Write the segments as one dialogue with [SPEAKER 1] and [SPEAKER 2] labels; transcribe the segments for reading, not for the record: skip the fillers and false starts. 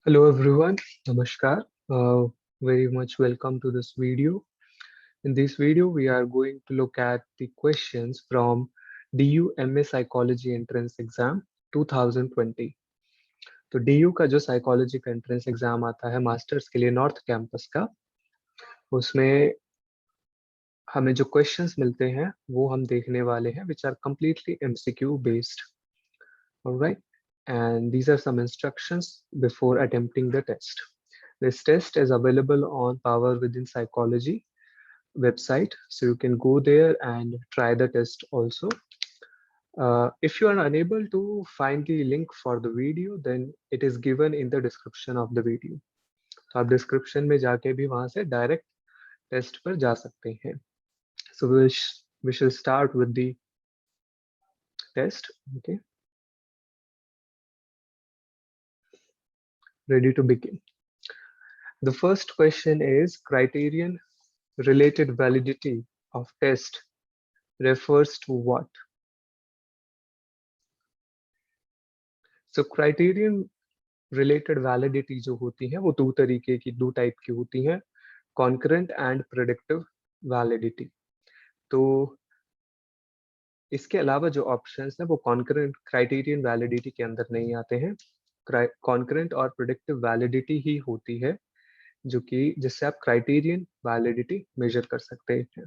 [SPEAKER 1] Hello everyone, Namaskar. Very much welcome to this video. In this video, we are going to look at the questions from DU MA Psychology Entrance Exam 2020. तो DU का जो psychology का entrance exam आता है masters के लिए north campus का, उसमें हमें जो क्वेश्चंस मिलते हैं वो हम देखने वाले हैं which are completely MCQ based. Alright, and these are some instructions before attempting the test. This test is available on Power Within Psychology website, so you can go there and try the test also. If you are unable to find the link for the video, then it is given in the description of the video. तो आप description में जाके भी वहां से direct test पर जा सकते हैं. So we shall start with the test. Okay, ready to begin. The first question is criterion related validity of test refers to what? So criterion related validity जो होती है वो दो टाइप की होती हैं, concurrent and predictive validity. तो इसके अलावा जो ऑप्शंस हैं वो concurrent criterion validity के अंदर नहीं आते हैं. concurrent और predictive validity ही होती है जो कि जिससे आप criterion validity measure कर सकते हैं.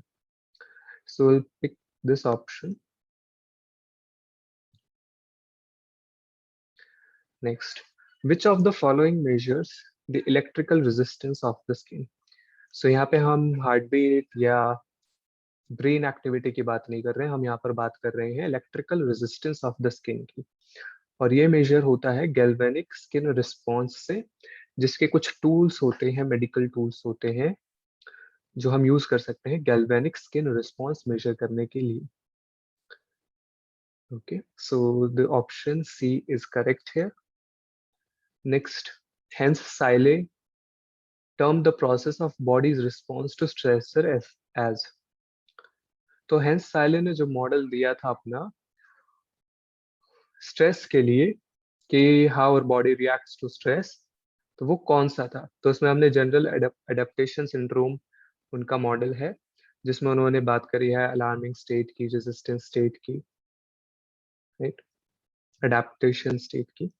[SPEAKER 1] So we'll pick this option. Next, which of the following measures the electrical resistance of the skin? So यहाँ पे हम हार्ट बीट या ब्रेन एक्टिविटी की बात नहीं कर रहे हैं, हम यहाँ पर बात कर रहे हैं electrical resistance of the skin की. और ये मेजर होता है गैल्वेनिक स्किन रिस्पॉन्स से, जिसके कुछ टूल्स होते हैं, मेडिकल टूल्स होते हैं जो हम यूज कर सकते हैं गैल्वेनिक स्किन रिस्पॉन्स मेजर करने के लिए. Okay, so the option C is correct here. Next, hence Seyle termed the process of body's response to stressor as. तो हेंस साइले ने जो मॉडल दिया था अपना स्ट्रेस के लिए कि how our body reacts to stress, तो वो कौन सा था? तो उसमें हमने जनरल एडेप्टेशन सिंड्रोम उनका मॉडल है, जिसमें उन्होंने बात करी है अलार्मिंग स्टेट की, रेजिस्टेंस स्टेट की, राइट, एडेप्टेशन स्टेट की.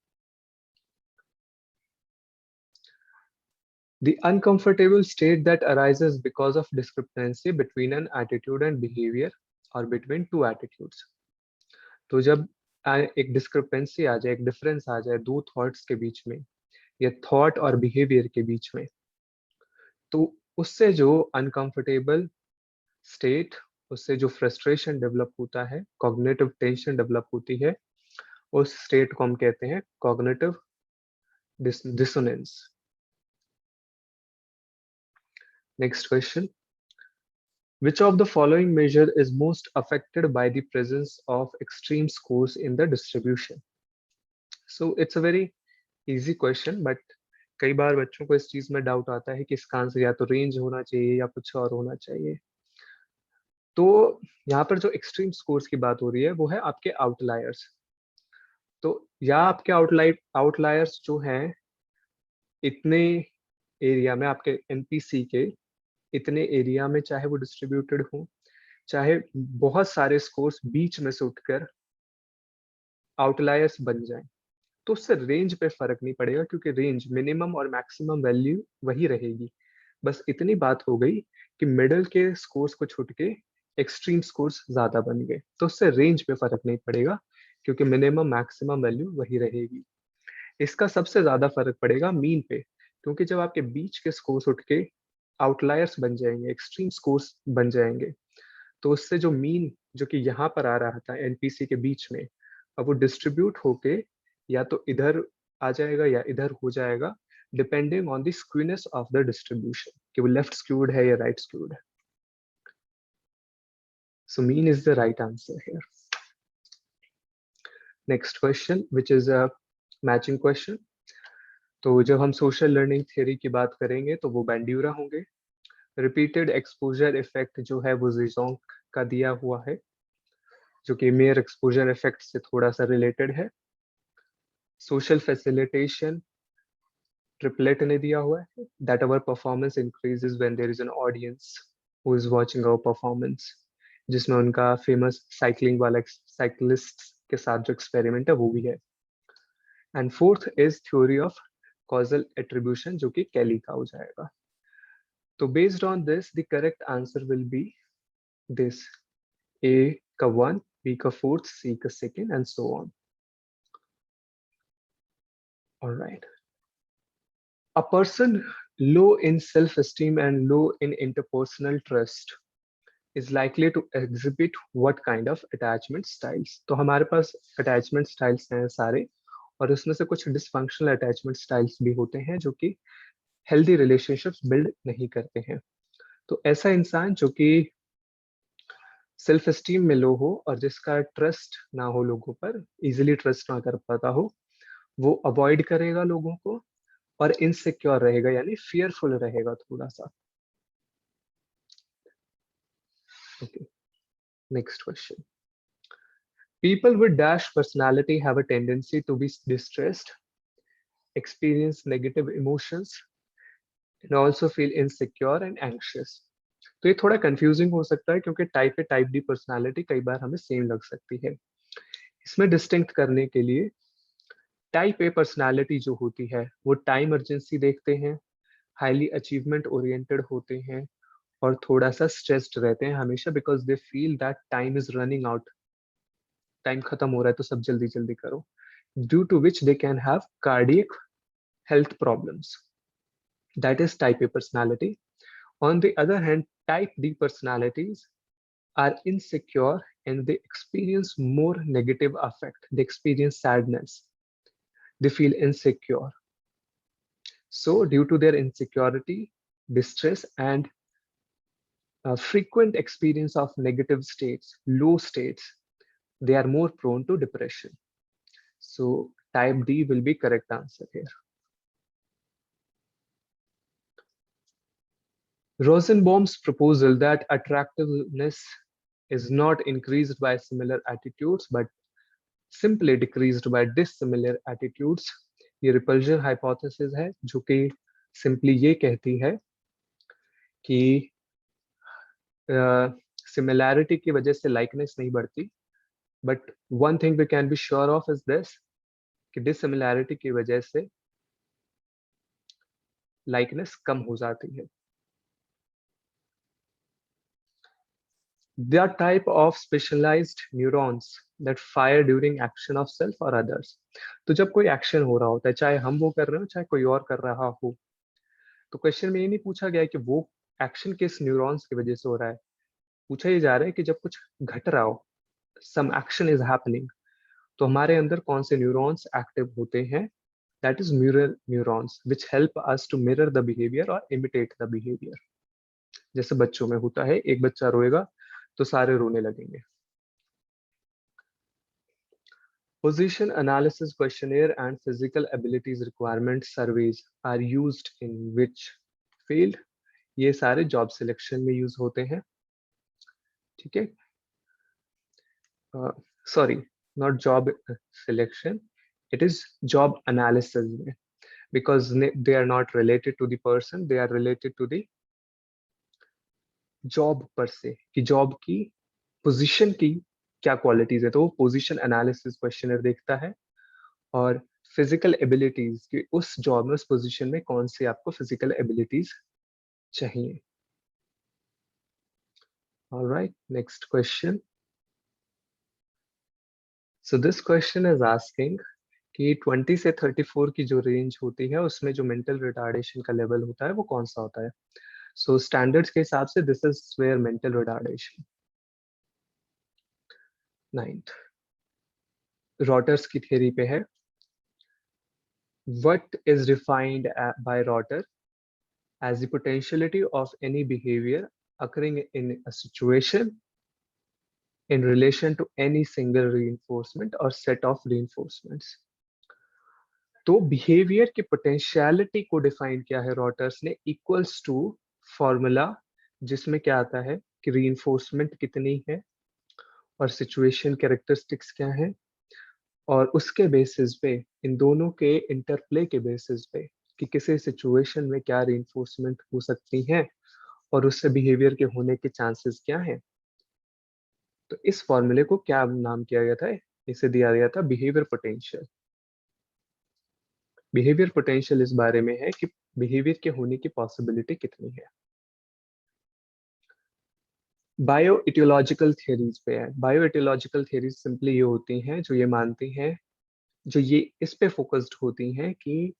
[SPEAKER 1] The uncomfortable state that arises because of discrepancy between an attitude and behavior or between two attitudes. तो जब एक डिस्क्रिपेंसी आ जाए, एक डिफरेंस आ जाए दो थॉट्स के बीच में या थॉट और बिहेवियर के बीच में, तो उससे जो अनकंफर्टेबल स्टेट, उससे जो फ्रस्ट्रेशन डेवलप होता है, कॉग्निटिव टेंशन डेवलप होती है, उस स्टेट को हम कहते हैं cognitive dissonance. Next question, which of the following measure is most affected by the presence of extreme scores in the distribution? So it's a very easy question, but कई बार बच्चों को इस चीज में डाउट आता है कि इसका आंसर या तो रेंज होना चाहिए या कुछ और होना चाहिए. तो यहाँ पर जो एक्सट्रीम स्कोर्स की बात हो रही है वो है आपके आउटलायर्स. तो या आपके आउटलायर्स जो हैं इतने एरिया में, आपके एनपीसी के इतने एरिया में, चाहे वो डिस्ट्रीब्यूटेड हो, चाहे बहुत सारे स्कोर्स बीच में से उठकर आउटलायर्स बन जाएं, तो उससे रेंज पे फर्क नहीं पड़ेगा, क्योंकि रेंज मिनिमम और मैक्सिमम वैल्यू वही रहेगी. बस इतनी बात हो गई कि मिडल के स्कोर्स को छूट के एक्सट्रीम स्कोर्स ज्यादा बन गए, तो उससे रेंज पे फर्क नहीं पड़ेगा, क्योंकि मिनिमम मैक्सिमम वैल्यू वही रहेगी. इसका सबसे ज्यादा फर्क पड़ेगा मीन पे, क्योंकि जब आपके बीच के स्कोर्स उठ के आउटलायर्स बन जाएंगे, एक्सट्रीम स्कोर्स बन जाएंगे, तो उससे जो मीन जो कि यहाँ पर आ रहा था एनपीसी के बीच में, अब वो डिस्ट्रीब्यूट होके या तो इधर आ जाएगा या इधर हो जाएगा, depending on the skewness of the distribution, कि वो लेफ्ट स्क्यूड है या राइट स्क्यूड है. So mean is the right answer here. Next question which is a matching question. तो जब हम सोशल लर्निंग थ्योरी की बात करेंगे तो वो बैंड्यूरा होंगे. रिपीटेड एक्सपोजर इफेक्ट जो है वो ज़िजोंग का दिया हुआ है, जो कि मेयर एक्सपोजर इफेक्ट से थोड़ा सा रिलेटेड है. सोशल फैसिलिटेशन ट्रिपलेट ने दिया हुआ है that our performance increases when there is an audience who is watching our performance, जिसमें उनका फेमस साइकिलिंग वाला साइकिलिस्ट के साथ जो एक्सपेरिमेंट है वो भी है। And fourth is theory of causal attribution, जो कि कैली का हो जाएगा। तो based on this the correct answer will be this, A का 1, बी का 4th, सी का 2nd and so on. Alright, a person low in self-esteem and low in interpersonal trust is likely to exhibit what kind of attachment styles? तो हमारे पास attachment styles हैं सारे, और उसमें से कुछ dysfunctional attachment styles भी होते हैं जो कि healthy relationships build नहीं करते हैं। तो ऐसा इंसान जो कि सेल्फ एस्टीम में लो हो और जिसका ट्रस्ट ना हो लोगों पर, इजीली ट्रस्ट ना कर पाता हो, वो अवॉइड करेगा लोगों को और इनसिक्योर रहेगा, यानी फियरफुल रहेगा थोड़ा सा। Okay, next question. People with dash personality have a tendency to be distressed, experience negative emotions, and also feel insecure and anxious. तो ये थोड़ा कंफ्यूजिंग हो सकता है क्योंकि type A type D personality कई बार हमें सेम लग सकती है। इसमें डिस्टिंक्ट करने के लिए टाइप ए पर्सनालिटी जो होती है वो टाइम अर्जेंसी देखते हैं, हाईली अचीवमेंट ओरिएंटेड होते हैं और थोड़ा सा स्ट्रेस्ड रहते हैं हमेशा, because they feel that time is running out, time खत्म हो रहा है तो सब जल्दी जल्दी करो, due to which they can have cardiac health problems. That is type A personality. On the other hand, type D personalities are insecure and they experience more negative affect. They experience sadness. They feel insecure. So, due to their insecurity, distress, and frequent experience of negative states, low states, they are more prone to depression. So, type D will be correct answer here. Rosenbaum's proposal that attractiveness is not increased by similar attitudes but simply decreased by dissimilar attitudes, ये repulsion hypothesis है जो कि simply ये कहती है कि similarity की वजह से लाइकनेस नहीं बढ़ती, but one thing we can be sure of is this कि डिसिमिलैरिटी की वजह से लाइकनेस कम हो जाती है। They are type of specialized neurons that fire during action of self or others. तो जब कोई एक्शन हो रहा होता है, चाहे हम वो कर रहे हो चाहे कोई और कर रहा हो, तो क्वेश्चन में ये नहीं पूछा गया है कि वो एक्शन किस न्यूरॉन्स की वजह से हो रहा है, पूछा ये जा रहा है कि जब कुछ घट रहा हो, सम एक्शन इज हैपनिंग, तो हमारे अंदर कौन से न्यूरॉन्स एक्टिव होते हैं, that is mirror neurons which help us to mirror the behaviour और इमिटेट द बिहेवियर। जैसे बच्चों में होता है, एक बच्चा रोएगा तो सारे रोने लगेंगे। Position analysis questionnaire and physical abilities requirement surveys are used in which field? ये सारे जॉब सिलेक्शन में यूज होते हैं, ठीक है। Sorry, not job selection, it is job analysis में, because they are not related to the person, they are related to the job per se, कि job की पोजीशन की क्या क्वालिटीज है, तो वो पोजीशन एनालिसिस क्वेश्चनर देखता है। और फिजिकल एबिलिटीज कि उस जॉब में, उस पोजीशन में कौन सी आपको फिजिकल एबिलिटीज चाहिए। Alright, next question. So this question is asking कि 20 से 34 की जो रेंज होती है उसमें जो मेंटल रिटार्डेशन का लेवल होता है वो कौन सा होता है। सो स्टैंडर्ड्स के हिसाब से this is where mental retardation. 9th, Rotter's की थ्योरी पे है। What is defined by Rotter as the potentiality of any behavior occurring in a situation in relation to any single reinforcement or set of reinforcements? तो behaviour की potentiality को define किया है Rotter's ने equals to formula, जिसमें क्या आता है कि रीइंफोर्समेंट कितनी है और सिचुएशन कैरेक्टरिस्टिक्स क्या है, और उसके बेसिस पे, इन दोनों के इंटरप्ले के बेसिस पे कि किसी सिचुएशन में क्या रीइंफोर्समेंट हो सकती है और उससे बिहेवियर के होने के चांसेस क्या हैं। तो इस फॉर्मूले को क्या नाम किया गया था, इसे दिया गया था बिहेवियर पोटेंशियल। बिहेवियर पोटेंशियल इस बारे में है कि बिहेवियर के होने की पॉसिबिलिटी कितनी है। बायो इटियोलॉजिकल थियरीज पे है। बायो इटियोलॉजिकल थियरीज सिंपली ये होती हैं जो ये मानती हैं, जो ये इस पे फोकस्ड होती हैं कि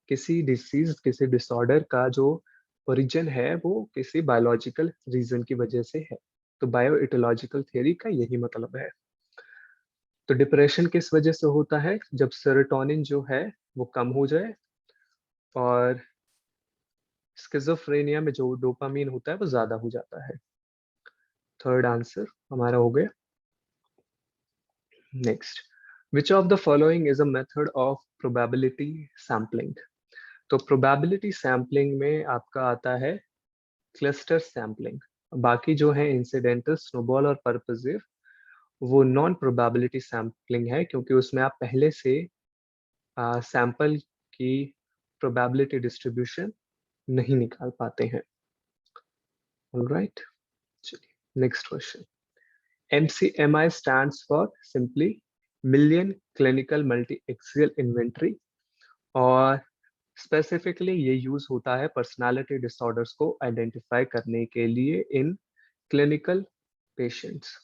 [SPEAKER 1] किसी डिसीज, किसी डिसऑर्डर का जो ओरिजिन है वो किसी बायोलॉजिकल रीजन की वजह से है। तो बायो इटियोलॉजिकल थियरी का यही मतलब है। तो डिप्रेशन किस वजह से होता है, जब सेरोटोनिन जो है वो कम हो जाए, और स्किज़ोफ्रेनिया में जो डोपामीन होता है वो ज्यादा हो जाता है। थर्ड आंसर हमारा हो गया। Next, which of the following is a method of probability sampling. तो प्रोबेबिलिटी सैम्पलिंग में आपका आता है क्लस्टर सैम्पलिंग। बाकी जो है इंसिडेंटल, स्नोबॉल और पर्पसिव, वो नॉन प्रोबेबिलिटी सैम्पलिंग है, क्योंकि उसमें आप पहले से सैंपल की प्रोबेबिलिटी डिस्ट्रीब्यूशन नहीं निकाल पाते हैं। ऑलराइट, चलिए next question. MCMI stands for simply million clinical multi axial inventory, और स्पेसिफिकली ये यूज होता है पर्सनालिटी डिसऑर्डर्स को आइडेंटिफाई करने के लिए in clinical patients.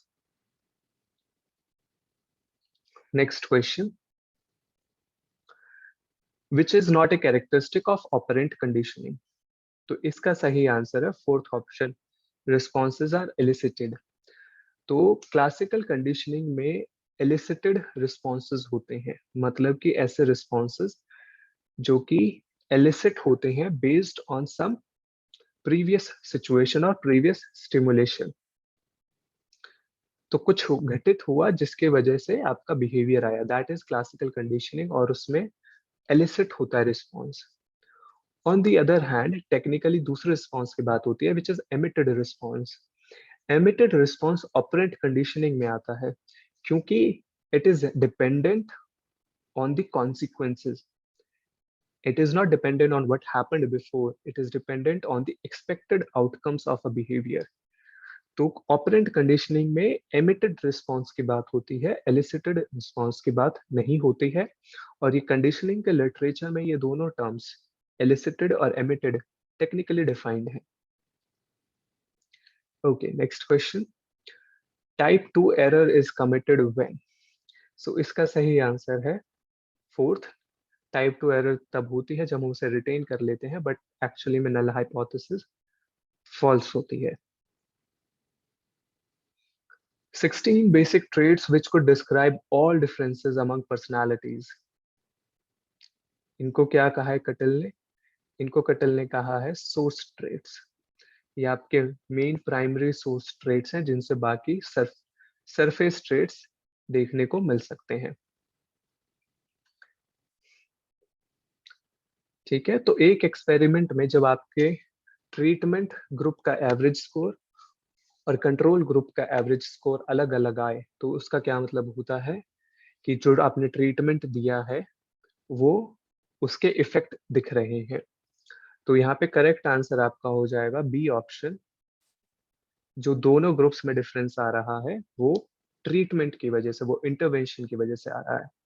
[SPEAKER 1] Next question, which is not a characteristic of operant conditioning. तो इसका सही आंसर है फोर्थ ऑप्शन, रिस्पॉन्सेज आर एलिसिटेड। तो क्लासिकल कंडीशनिंग में एलिसिटेड रिस्पॉन्सेज होते हैं, मतलब कि ऐसे रिस्पॉन्सेज जो कि एलिसिट होते हैं based on some previous situation और प्रीवियस स्टिमुलेशन। तो कुछ घटित हुआ जिसके वजह से आपका बिहेवियर आया, दैट इज क्लासिकल कंडीशनिंग, और उसमें एलिसिट होता है response. On the other hand technically दूसरे रिस्पॉन्स की बात होती है which is emitted response. Emitted response operant conditioning में आता है, क्योंकि it is dependent on the consequences. It is not dependent on what happened before. It is dependent on the expected outcomes of a behavior. तो operant conditioning में emitted response की बात होती है, एलिसिटेड रिस्पॉन्स की बात नहीं होती है। और ये कंडीशनिंग के लिटरेचर में ये दोनों टर्म्स एलिसिटेड और एमिटेड टेक्निकली डिफाइंड है। Okay, next question, type 2 error is committed when. So इसका सही आंसर है फोर्थ, टाइप 2 एरर तब होती है जब हम उसे रिटेन कर लेते हैं बट एक्चुअली में नल हाइपोथेसिस फॉल्स होती है। 16 basic traits which could describe all differences among personalities. इनको क्या कहा है कटिल ने? इनको कटिल ने कहा है सोर्स ट्रेट्स। ये आपके मेन प्राइमरी सोर्स ट्रेट्स हैं जिनसे बाकी सरफेस ट्रेट्स देखने को मिल सकते हैं। ठीक है, तो एक एक्सपेरिमेंट में जब आपके ट्रीटमेंट ग्रुप का एवरेज स्कोर और कंट्रोल ग्रुप का एवरेज स्कोर अलग अलग आए, तो उसका क्या मतलब होता है कि जो आपने ट्रीटमेंट दिया है वो उसके इफेक्ट दिख रहे हैं। तो यहाँ पे करेक्ट आंसर आपका हो जाएगा बी ऑप्शन। जो दोनों ग्रुप्स में डिफरेंस आ रहा है वो ट्रीटमेंट की वजह से, वो इंटरवेंशन की वजह से आ रहा है।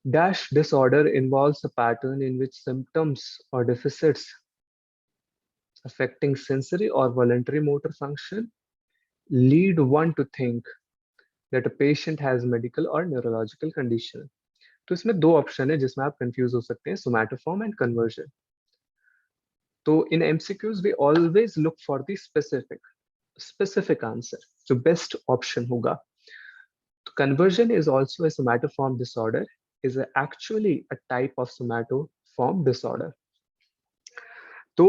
[SPEAKER 1] Dash disorder involves a pattern in which symptoms or deficits affecting sensory or voluntary motor function lead one to think that a patient has medical or neurological condition. तो इसमें दो ऑप्शन है जिसमें आप कंफ्यूज हो सकते हैं, सोमैटोफॉर्म एंड कन्वर्जन। तो in MCQs we always look for the specific answer, जो बेस्ट ऑप्शन होगा। तो conversion is also a somatoform disorder, is actually a type of somatoform disorder. तो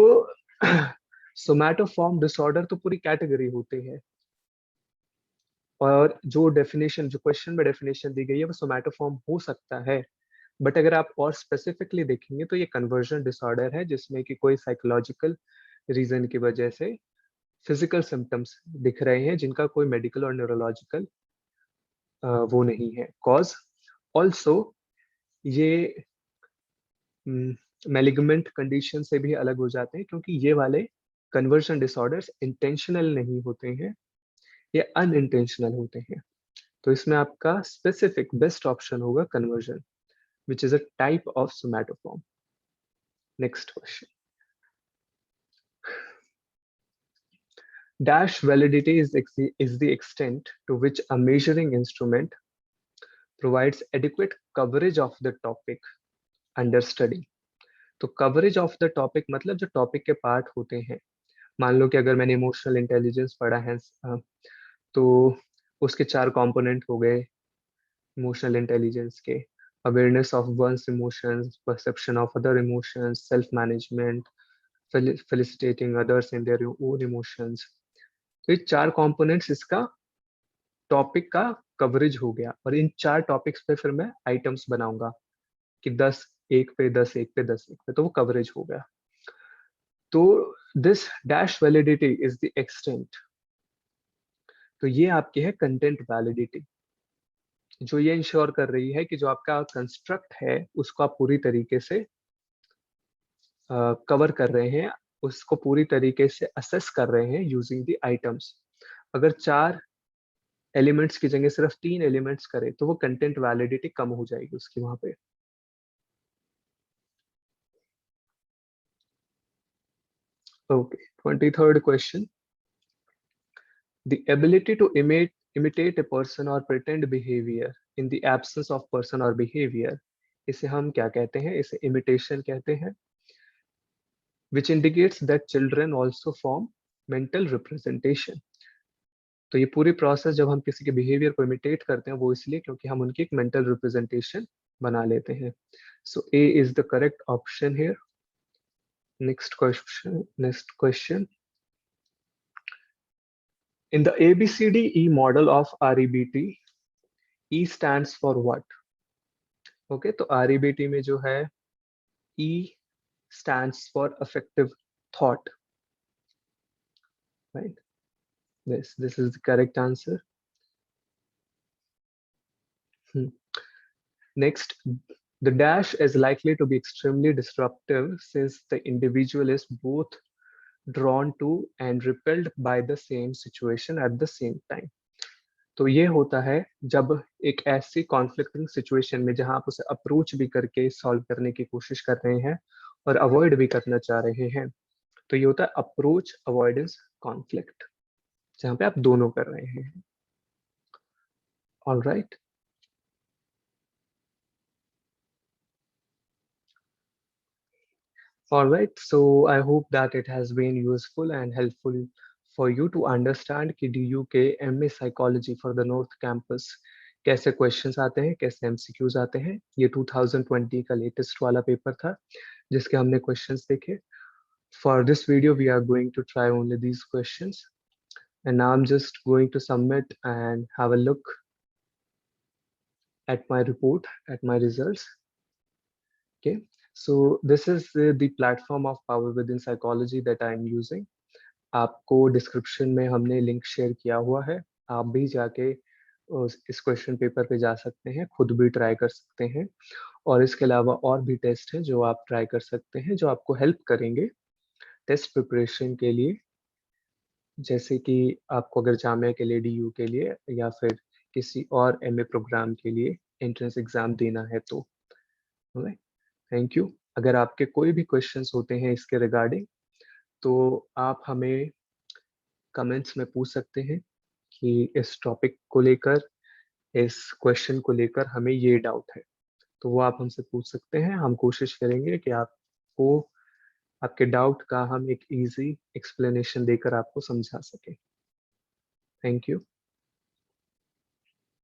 [SPEAKER 1] सोमैटोफॉर्म डिसऑर्डर तो पूरी कैटेगरी होते हैं, और जो डेफिनेशन, जो क्वेश्चन में डेफिनेशन दी गई है वो सोमैटोफॉर्म हो सकता है, बट अगर आप और स्पेसिफिकली देखेंगे तो ये कन्वर्जन डिसऑर्डर है जिसमें कि कोई साइकोलॉजिकल रीजन की वजह से फिजिकल सिम्टम्स दिख रहे हैं जिनका कोई मेडिकल और न्यूरोलॉजिकल वो नहीं है कॉज। ऑल्सो ये मैलिगमेंट कंडीशन से भी अलग हो जाते हैं, क्योंकि ये वाले कन्वर्जन डिसऑर्डर्स इंटेंशनल नहीं होते हैं, ये अनइंटेंशनल होते हैं। तो इसमें आपका स्पेसिफिक बेस्ट ऑप्शन होगा conversion, which is a type of somatoform. Next question, dash validity is the extent to which a measuring instrument provides adequate coverage of the topic under study। तो coverage of the topic मतलब जो topic के part होते हैं। मान लो कि अगर मैंने इमोशनल इंटेलिजेंस पढ़ा है, तो उसके 4 कंपोनेंट हो गए इमोशनल इंटेलिजेंस के: awareness of one's emotions, perception of other emotions, self management, facilitating others in their own emotions. तो ये 4 कंपोनेंट्स इसका टॉपिक का कवरेज हो गया, और इन 4 टॉपिक्स पे फिर मैं आइटम्स बनाऊंगा कि 10 एक पे, 10 एक पे, 10 एक पे, तो वो कवरेज हो गया। तो this dash validity is the extent. तो ये आपकी है कंटेंट वैलिडिटी, जो ये इंश्योर कर रही है कि जो आपका कंस्ट्रक्ट है उसको आप पूरी तरीके से कवर कर रहे हैं, उसको पूरी तरीके से असेस कर रहे हैं यूजिंग द आइटम्स। अगर 4 एलिमेंट्स की जगह सिर्फ 3 एलिमेंट्स करे तो वो कंटेंट वैलिडिटी कम हो जाएगी उसकी वहां पे। Okay, 23rd question, the ability to imitate a person or pretend behavior in the absence of person or behavior, इसे हम क्या कहते हैं? इसे imitation कहते हैं, which indicates that children also form mental representation। तो ये पूरी प्रोसेस जब हम किसी के बिहेवियर को इमिटेट करते हैं, वो इसलिए क्योंकि हम उनकी एक मेंटल रिप्रेजेंटेशन बना लेते हैं। So A is the correct option here. Next question, in the ABCDE model of REBT, E stands for what? Okay, तो REBT में जो है E stands for effective thought, right? This is the correct answer. Next, the dash is likely to be extremely disruptive since the individual is both drawn to and repelled by the same situation at the same time। तो ये होता है जब एक ऐसी conflicting situation में जहां आप उसे अप्रोच भी करके सॉल्व करने की कोशिश कर रहे हैं और अवॉइड भी करना चाह रहे हैं, तो ये होता है अप्रोच अवॉइडेंस कॉन्फ्लिक्ट, जहां पे आप दोनों कर रहे हैं। All right, all right, so I hope that it has been useful and helpful for you to understand कि DU के MA Psychology for the North Campus कैसे क्वेश्चंस आते हैं, कैसे एमसीक्यूज आते हैं। ये 2020 का लेटेस्ट वाला पेपर था जिसके हमने क्वेश्चंस देखे। For this video we are going to try only these questions, and now I'm just going to submit and have a look at my report, at my results. Okay, so this is the platform of Power Within Psychology that I am using. आपको description में हमने link share किया हुआ है, आप भी जाके इस क्वेश्चन पेपर पे जा सकते हैं, खुद भी ट्राई कर सकते हैं। और इसके अलावा और भी टेस्ट हैं जो आप ट्राई कर सकते हैं, जो आपको हेल्प करेंगे टेस्ट प्रिपरेशन के लिए, जैसे कि आपको अगर जामिया के लिए, DU के लिए, या फिर किसी और MA प्रोग्राम के लिए एंट्रेंस एग्जाम देना है तो। Thank you. अगर आपके कोई भी क्वेश्चंस होते हैं इसके रिगार्डिंग, तो आप हमें कमेंट्स में पूछ सकते हैं कि इस टॉपिक को लेकर, इस क्वेश्चन को लेकर हमें ये डाउट है, तो वो आप हमसे पूछ सकते हैं। हम कोशिश करेंगे कि आपको आपके डाउट का हम एक इजी एक्सप्लेनेशन देकर आपको समझा सकें। Thank you.